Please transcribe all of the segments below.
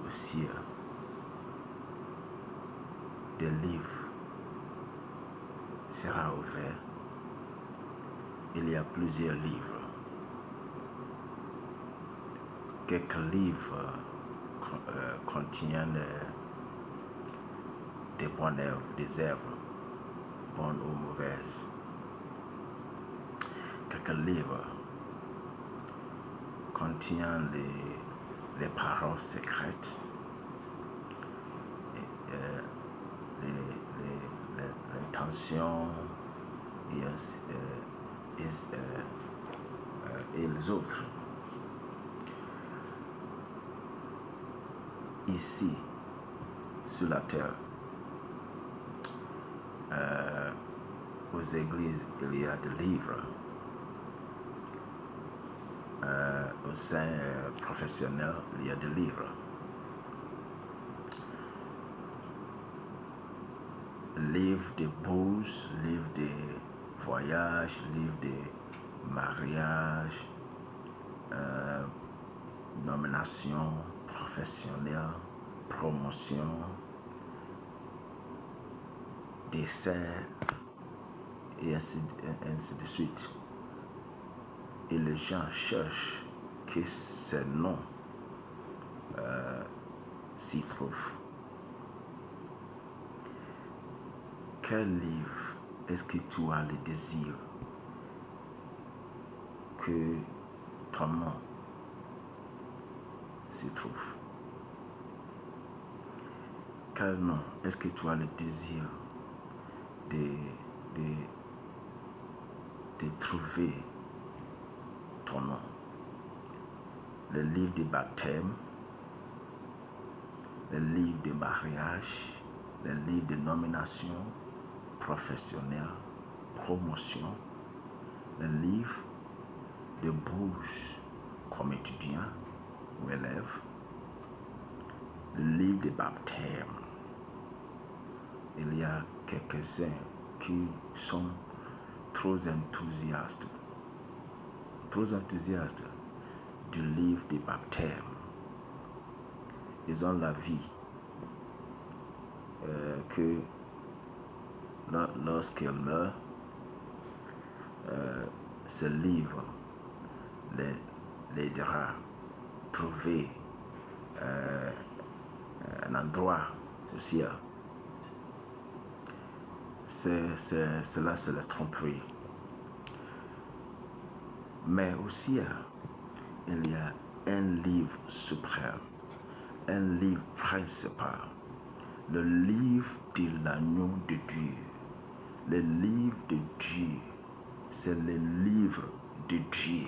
aussi des livres sera ouvert. Il y a plusieurs livres. Quelques livres contiennent des bonnes herbes, des herbes, bonnes ou mauvaises. Quelques livres contiennent les paroles secrètes, l'intention et les autres. Ici, sur la terre, aux églises, il y a des livres. Au sein professionnel, il y a des livres. Livres d'épouses, livres de voyage, livres de mariage, nomination professionnelle, promotion, décès, et ainsi de suite. Et les gens cherchent que ces noms s'y trouvent. Quel livre est-ce que tu as le désir que ton nom s'y trouve? Quel nom est-ce que tu as le désir de trouver ton nom? Le livre de baptême, le livre de mariage, le livre de nomination professionnelle, promotion, le livre de bourse comme étudiant ou élève, le livre de baptême. Il y a quelques-uns qui sont trop enthousiastes du livre de baptême. Ils ont la vie que lorsqu'ils meurent, ce livre les aidera à trouver un endroit au ciel. Cela, c'est la tromperie. Mais au ciel, il y a un livre suprême, un livre principal, le livre de l'agneau de Dieu. Le livre de Dieu, c'est le livre de Dieu.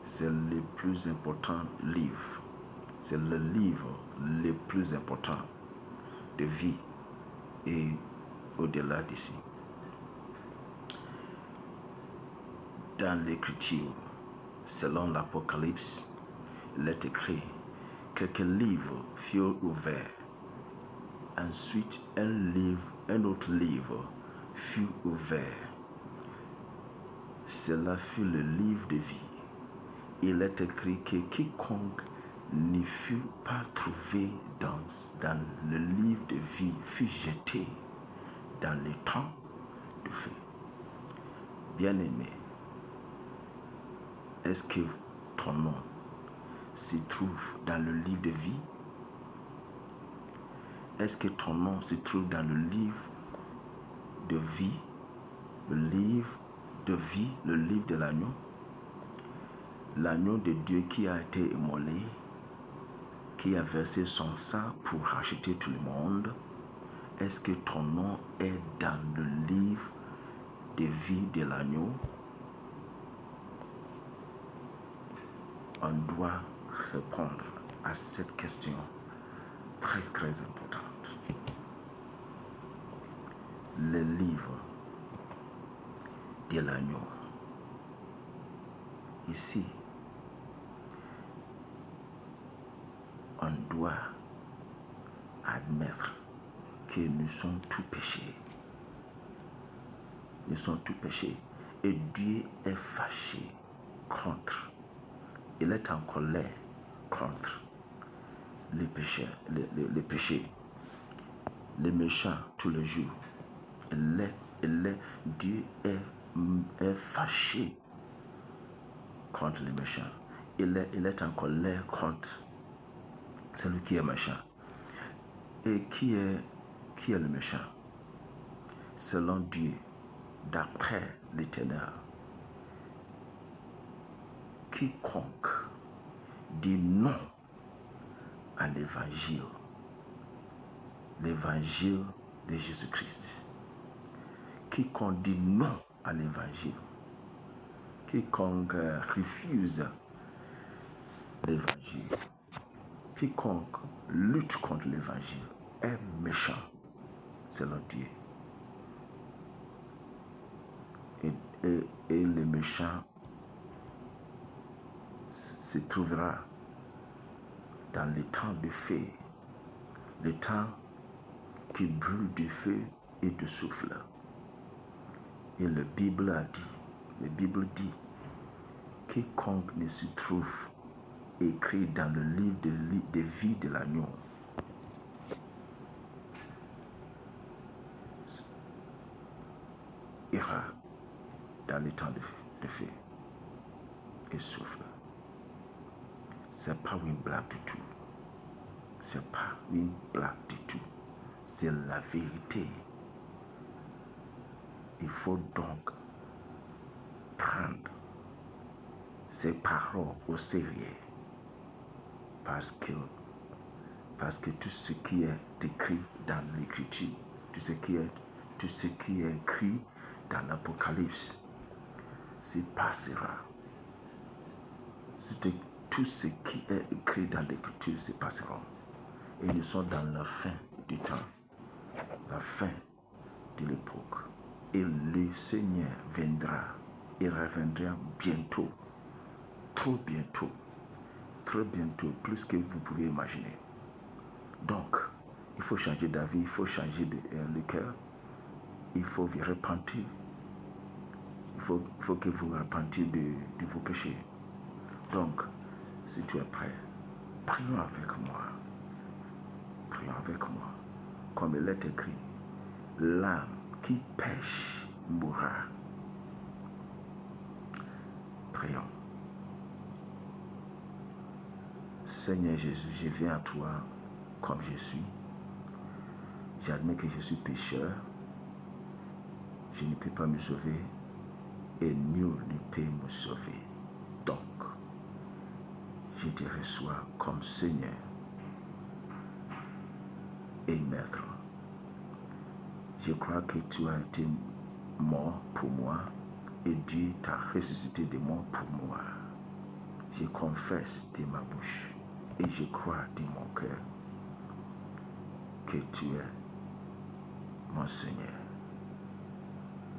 C'est le plus important livre. C'est le livre le plus important de vie et au-delà d'ici. Dans l'Écriture, selon l'Apocalypse, il est écrit que quelques livres furent ouverts. Ensuite, un autre livre fut ouvert. Cela fut le livre de vie. Il est écrit que quiconque n'y fut pas trouvé dans le livre de vie fut jeté dans le temps de feu. Bien-aimé, est-ce que ton nom se trouve dans le livre de vie? Est-ce que ton nom se trouve dans le livre de vie, le livre de vie, le livre de l'agneau? L'agneau de Dieu qui a été immolé, qui a versé son sang pour racheter tout le monde. Est-ce que ton nom est dans le livre de vie de l'agneau? On doit répondre à cette question très très importante. Le livre de l'agneau. Ici, on doit admettre que nous sommes tous péchés. Nous sommes tous péchés. Et Dieu est fâché contre. Il est en colère contre les péchés, les méchants tous les jours. Dieu est fâché contre les méchants. Il est en colère contre celui qui est méchant. Et qui est le méchant? Selon Dieu, d'après l'Éternel, quiconque dit non à l'évangile de Jésus-Christ, quiconque dit non à l'évangile, quiconque refuse l'évangile, quiconque lutte contre l'évangile est méchant selon Dieu. Et le méchant se trouvera dans le temps de feu, le temps qui brûle du feu et du souffle. Et la Bible dit, quiconque ne se trouve écrit dans le livre de vie de l'agneau ira dans le temps de feu et souffle. C'est pas une blague du tout. C'est pas une blague du tout. C'est la vérité. Il faut donc prendre ces paroles au sérieux. Parce que tout ce qui est écrit dans l'Écriture, tout ce qui est écrit dans l'Apocalypse, se passera. Tout ce qui est écrit dans l'Écriture se passera. Et nous sommes dans la fin du temps, la fin de l'époque. Et le Seigneur viendra. Il reviendra bientôt, trop bientôt, plus que vous pouvez imaginer. Donc, il faut changer d'avis, il faut changer le cœur, il faut vous repentir. Il faut que vous repentiez de vos péchés. Donc, si tu es prêt, prions avec moi. Prions avec moi. Comme il est écrit, l'âme qui pêche mourra. Prions. Seigneur Jésus, je viens à toi comme je suis. J'admets que je suis pécheur. Je ne peux pas me sauver et nul ne peut me sauver. Donc, je te reçois comme Seigneur et Maître. Je crois que tu as été mort pour moi et Dieu t'a ressuscité de mort pour moi. Je confesse de ma bouche et je crois de mon cœur que tu es mon Seigneur.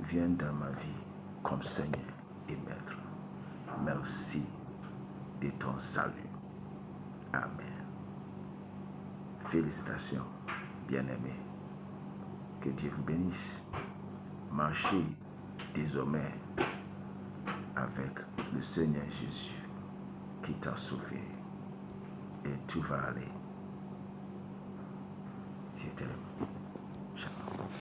Viens dans ma vie comme Seigneur et Maître. Merci de ton salut. Amen. Félicitations, bien-aimés. Que Dieu vous bénisse. Marchez désormais avec le Seigneur Jésus qui t'a sauvé. Et tu vas aller. Je t'aime.